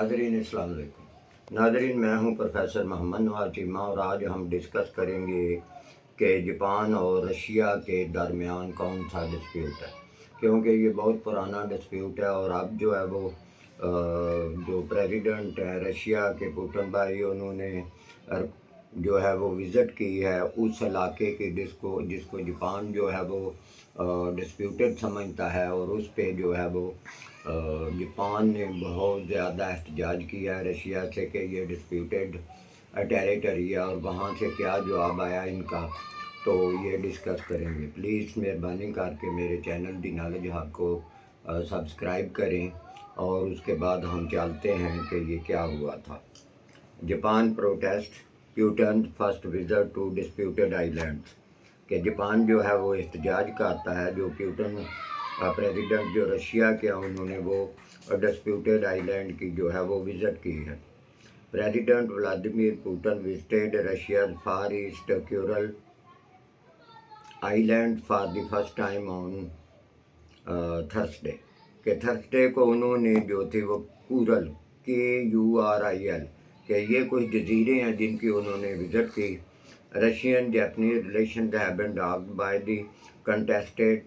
नाज़रीन अस्सलाम वालेकुम। नाज़रीन, मैं हूं प्रोफेसर मोहम्मद नवाज चीमा और आज हम डिस्कस करेंगे कि जापान और रशिया के दरमियान कौन सा डिस्प्यूट है, क्योंकि ये बहुत पुराना डिस्प्यूट है। और अब जो है वो जो प्रेसिडेंट है रशिया के पुतिन भाई, उन्होंने जो है वो विज़िट की है उस इलाके की जिसको जापान जो है वो डिस्प्यूटेड समझता है, और उस पे जो है वो जापान ने बहुत ज़्यादा एहतजाज किया है रशिया से कि ये डिस्प्यूटेड टेरिटरी है, और वहाँ से क्या जवाब आया इनका, तो ये डिस्कस करेंगे। प्लीज़ मेहरबानी करके मेरे चैनल दी नॉलेज हब को सब्सक्राइब करें, और उसके बाद हम चलते हैं कि ये क्या हुआ था। Japan protest Putin first visit to disputed islands, कि जापान जो है वो एहतजाज करता है जो प्यूटन प्रेसिडेंट जो रशिया के, उन्होंने वो डिस्प्यूटेड आइलैंड की जो है वो विज़िट की है। President Vladimir Putin visited Russia far east crucial island for the first time on Thursday, कि थर्सडे को उन्होंने जो थी वो कूरल KURIL कि ये कुछ जजीरे हैं जिनकी उन्होंने विज़िट की। Russian Japanese relation have been dogged by the contested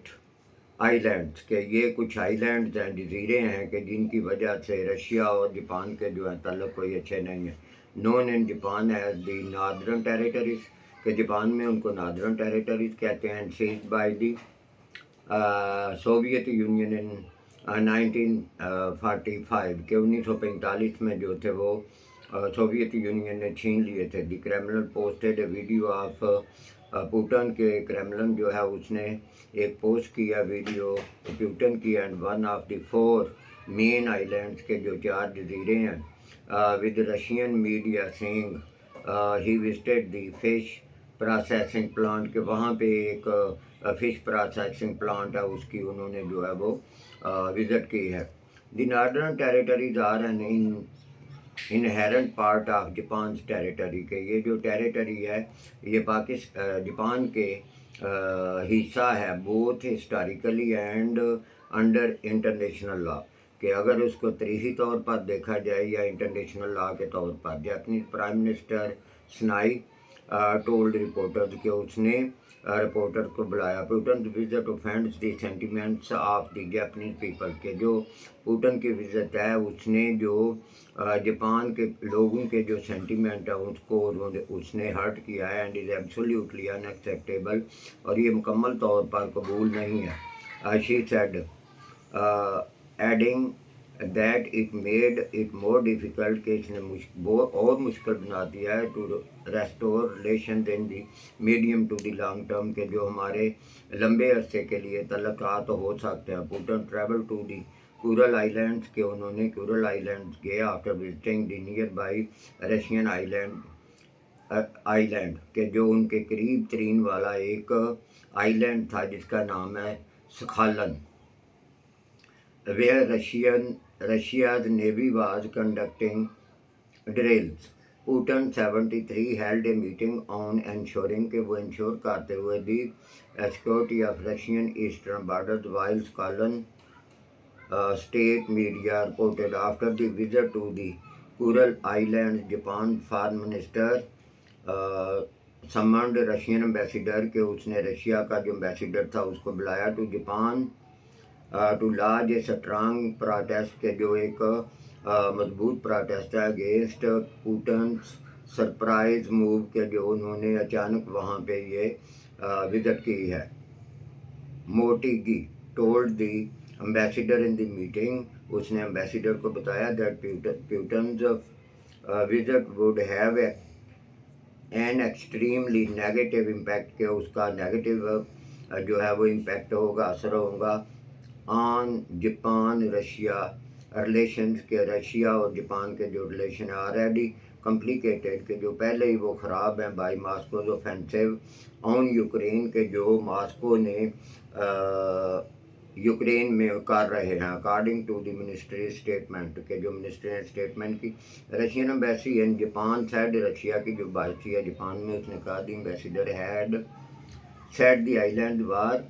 islands, के ये कुछ आइलैंड्स हैं, जजीरे हैं कि जिनकी वजह से रशिया और जापान के जो है तल्लुक़ कोई अच्छे नहीं है। Known in Japan as the northern territories, के जापान में उनको नॉर्दर्न टेरिटरीज कहते हैं। Seized by the Soviet Union in 1945 के 1945 में जो थे वो सोवियत यूनियन ने छीन लिए थे। The Kremlin posted a video of Putin, के क्रेमलिन जो है उसने एक पोस्ट किया वीडियो पुतिन की, and one of the 4 main islands के जो 4 जजीरे हैं with Russian media saying he visited the fish processing plant, के वहाँ पे एक फ़िश प्रोसेसिंग प्लांट है उसकी उन्होंने जो है वो विज़िट की है। The northern territories are an inherent part of Japan territory, के ये जो टेरिटरी है ये जापान के हिस्सा है, both historically and under international law, कि अगर उसको तारीख़ी तौर पर देखा जाए या इंटरनेशनल लॉ के तौर पर। जापानीज प्राइम मिनिस्टर स्नाई टोल्ड रिपोर्टर्स, के उसने रिपोर्टर को बुलाया। Putin visit offends the sentiments of the Japanese people, के जो पुतिन की विजिट है उसने जो जापान के लोगों के जो सेंटिमेंट है उसको उसने हर्ट किया है, एंड इज़ एब्सोल्युटली अनएक्सेप्टेबल, और ये मुकम्मल तौर पर कबूल नहीं है। She said adding that it made it more difficult, कि इसने और मुश्किल बना दिया है to restore relation in the medium to the long term, के जो हमारे लंबे अरसे के लिए तल्लुकात हो सकते हैं। Putin travel to the Kuril islands, के उन्होंने कूरल आइलैंड्स गए after visiting the nearby Russian island, के जो उनके करीब तरीन वाला एक आइलैंड था जिसका नाम है सखालन, where Russia's navy was conducting drills. Putin 73 held a meeting on ensuring, के वो इंश्योर करते हुए the security of Russian eastern borders, while Skalan state media reported after the visit to the Kuril Islands, Japan foreign minister summoned Russian ambassador, के उसने Russia का जो ambassador था उसको बुलाया to Japan to launch a strong protest, के जो एक मजबूत प्रोटेस्ट है अगेंस्ट पुतिन सरप्राइज मूव, के जो उन्होंने अचानक वहाँ पे ये विज़िट की है। Motegi told the ambassador in the meeting, उसने एम्बेसडर को बताया that Putin's visit would have an extremely negative impact, के उसका नेगेटिव जो है वो इम्पैक्ट होगा, असर होगा ऑन जापान रशिया रिलेशंस, के रशिया और जापान के जो रिलेशन ऑलरेडी कॉम्प्लिकेटेड, के जो पहले ही वो ख़राब हैं by Moscow's offensive on Ukraine, के जो मॉस्को ने यूक्रेन में कर रहे हैं according to the ministry statement, के जो मिनिस्ट्री ने स्टेटमेंट की। Russian embassy in Japan said, Russia की जो बातचीत है जापान में उसने कहा the ambassador had said the island were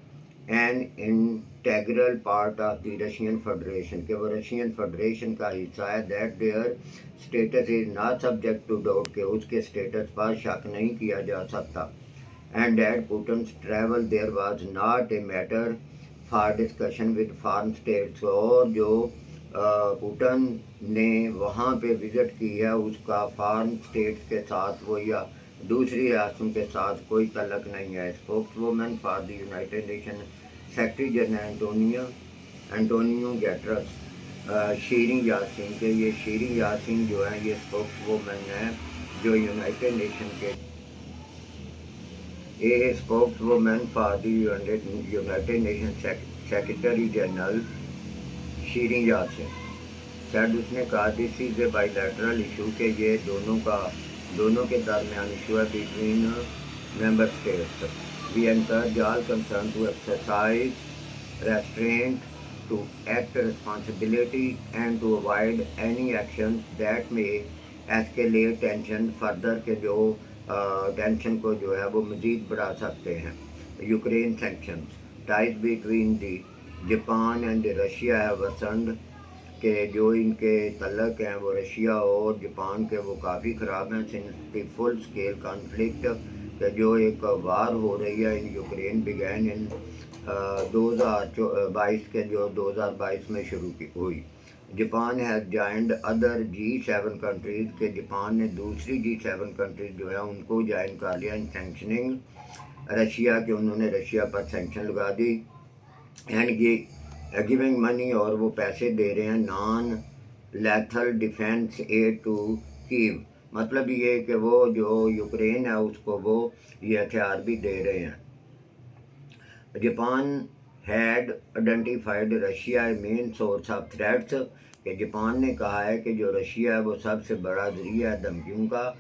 an integral part of the Russian federation, कि वो रशियन फेडरेशन का हिस्सा है, that their status is not subject to doubt, कि उसके स्टेटस पर शक नहीं किया जा सकता, and that Putin travel there was not a matter for discussion with foreign states, और जो पुटिन ने वहाँ पे विज़िट की है उसका फॉरेन स्टेट्स के साथ वो या दूसरी रियासतों के साथ कोई तल्लक नहीं है। Spokeswoman for the United Nation secretary general Antonio Guterres Shireen Yasin, के ये शीरीन यासीन जो है ये स्पोक्स वूमन है जो यूनाइटेड नेशन के a spokeswoman for the United Nation secretary general Shireen Yasin said, उसने कहा this is a bilateral issue, के ये दोनों के दरमियान इशू है between member states. We encourage all concern to exercise restraint, to act responsibility and to avoid any action that may escalate tension further, के जो टेंशन को जो है वो मज़ीद बढ़ा सकते हैं। Ukraine sanctions ties between the Japan and Russia है वसंड, के जो इनके तल्लक हैं वो रशिया और जापान के वो काफ़ी ख़राब हैं। सिंस फुल स्केल कॉन्फ्लिक्ट, के जो एक वार हो रही है इन यूक्रेन बिगैन इन 2022 के जो 2022 में शुरू की हुई। Japan has joined other G7 countries, के जापान ने दूसरी G7 कंट्रीज़ जो है उनको ज्वाइन कर लिया इन सेंक्शनिंग रशिया, के उन्होंने रशिया पर सेंक्शन लगा दी, एंड गिविंग मनी, और वो पैसे दे रहे हैं non lethal defence aid to Kyiv, मतलब ये कि वो जो यूक्रेन है उसको वो ये हथियार भी दे रहे हैं। Japan had identified Russia main source of threats, कि जापान ने कहा है कि जो रशिया है वो सबसे बड़ा ज़रिया है धमकियों का।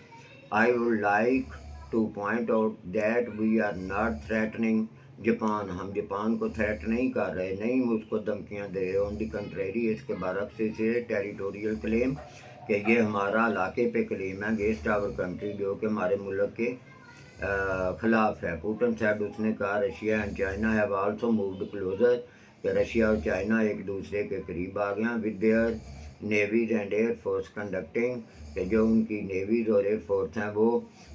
I would like to point out that we are not threatening Japan, हम जापान को थ्रेट नहीं कर रहे, नहीं उसको धमकियाँ दे रहे। ऑन दी कंट्रेरी, इसके बरक्स से टेरिटोरियल क्लेम, कि ये हमारा इलाके पे क्लेम है अगेंस्ट आवर कंट्री, जो कि हमारे मुल्क के ख़िलाफ़ है। पुटिन साहब, उसने कहा Russia and China have also moved closer, कि रशिया और चाइना एक दूसरे के करीब आ गए with their navies and air force conducting, कि जो उनकी नेवीज़ और एयर फोर्स हैं वो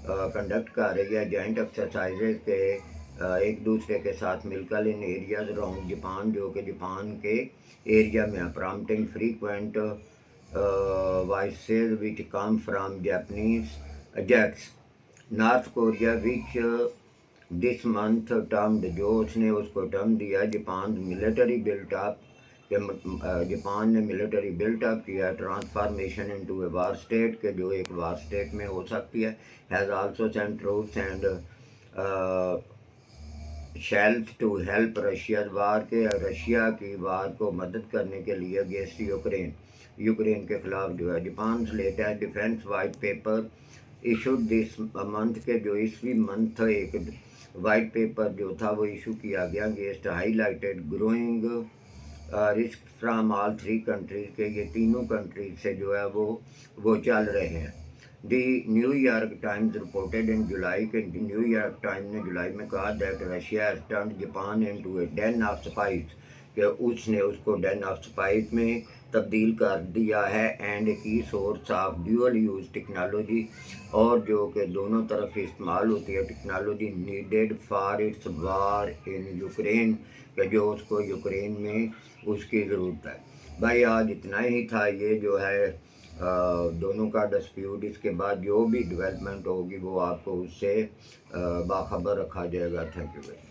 कंडक्ट कर रही है जॉइंट एक्सरसाइजेज के एक दूसरे के साथ मिलकर इन एरियाज अराउंड जापान, जो कि जापान के एरिया में prompting frequent voices which come from Japanese jets. North Korea which this month termed, जो उसने उसको टर्म दिया Japan military built up, Japan ने मिलिट्री बिल्ट अप किया transformation into a war state, के जो एक वार स्टेट में हो सकती है। Has also sent troops and shells to help Russia war, के रशिया की वार को मदद करने के लिए अगेंस्ट यूक्रेन के ख़िलाफ़ जो है। Japan latest defence white paper issued this month, के जो इसी मंथ एक वाइट पेपर जो था वो इशू किया गया against highlighted growing risk from all three countries, के ये तीनों कंट्रीज से जो है वो चल रहे हैं। दी न्यूयॉर्क टाइम्स रिपोर्टेड इन जुलाई, के न्यूयॉर्क टाइम्स ने जुलाई में कहा that Russia has turned Japan into A Dane of spice, कि उसने उसको डेन ऑफ स्पाइस में तब्दील कर दिया है, एंड की source of dual use technology, और जो कि दोनों तरफ इस्तेमाल होती है technology needed for its war in Ukraine, कि जो उसको यूक्रेन में उसकी ज़रूरत है। भाई आज इतना ही था, ये जो है दोनों का डिस्प्यूट, इसके बाद जो भी डेवलपमेंट होगी वो आपको उससे बाखबर रखा जाएगा। Thank you very much.